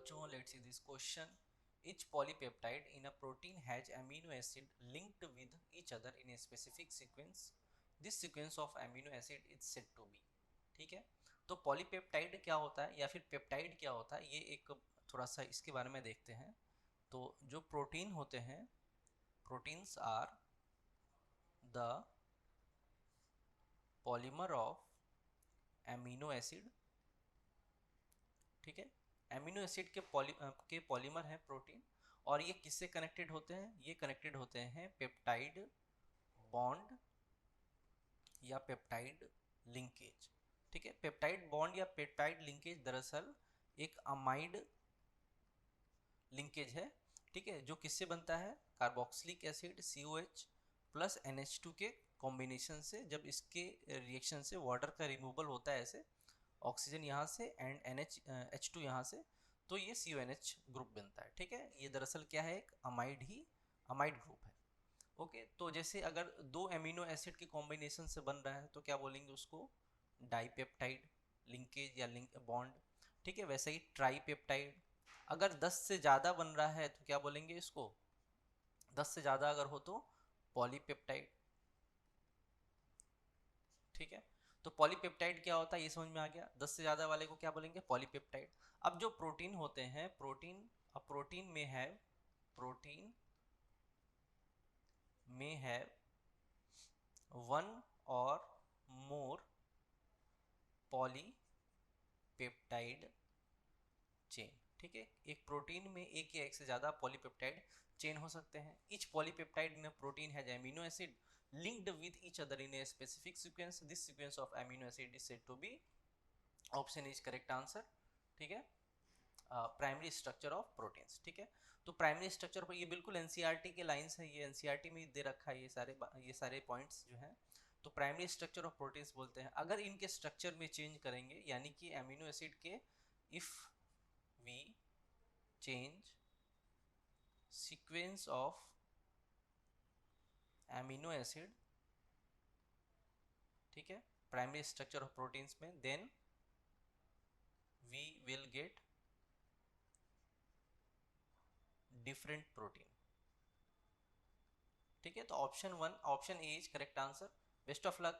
बच्चों, let's see this question. Each polypeptide in a protein has amino acid linked with each other in a specific sequence. This sequence of amino acid is said to be. ठीक है. तो polypeptide क्या होता है या फिर peptide क्या होता है, ये एक थोड़ा सा इसके बारे में देखते हैं. तो जो प्रोटीन होते हैं, proteins are the polymer of amino acid. ठीक है. एमिनो एसिड के पॉलीमर हैं प्रोटीन. और ये किससे कनेक्टेड होते हैं? ये कनेक्टेड होते हैं पेप्टाइड बॉन्ड या पेप्टाइड लिंकेज. ठीक है. पेप्टाइड बॉन्ड या पेप्टाइड लिंकेज दरअसल एक अमाइड लिंकेज है. ठीक है. जो किससे बनता है? Carboxylic acid COH plus NH2 के कॉम्बिनेशन से. जब इसके रिएक्शन से वाटर का रिमूवल होता है, ऐसे ऑक्सीजन यहाँ से एंड H2 यहाँ से, तो ये CONH ग्रुप बनता है. ठीक है. ये दरअसल क्या है? एक अमाइड ग्रुप है. ओके. तो जैसे अगर दो एमिनो एसिड के कॉम्बिनेशन से बन रहा है तो क्या बोलेंगे उसको? डाइपेप्टाइड लिंकेज या लिंक बॉन्ड. ठीक है. वैसे ही ट्राईपेप्टाइड. अगर 10 से ज़्यादा बन रहा है तो क्या बोलेंगे इसको? 10 से ज़्यादा अगर हो तो पॉलीपेप्टाइड. ठीक है. तो पॉलीपेप्टाइड क्या होता है ये समझ में आ गया. 10 से ज़्यादा वाले को क्या बोलेंगे? पॉलीपेप्टाइड. अब जो प्रोटीन होते हैं, प्रोटीन में है वन और मोर पॉलीपेप्टाइड चेन. ठीक है. एक प्रोटीन में एक या एक से ज़्यादा पॉलीपेप्टाइड चेन हो सकते हैं. Each polypeptide in a protein has amino acid linked with each other in a specific sequence. This sequence of amino acid is said to be, option is correct answer. ठीक है. Primary structure of proteins. ठीक है. तो primary structure पर ये बिल्कुल NCERT के lines है. ये एनसीईआरटी में दे रखा है ये सारे पॉइंट्स जो हैं. तो प्राइमरी स्ट्रक्चर ऑफ प्रोटीन्स बोलते हैं अगर इनके स्ट्रक्चर में चेंज करेंगे, यानी कि एमिनो एसिड के if we change sequence of amino acid, ठीक है, प्राइमरी स्ट्रक्चर ऑफ प्रोटीन्स में, then we will get different protein. ठीक है. तो option A is correct answer. Best of luck.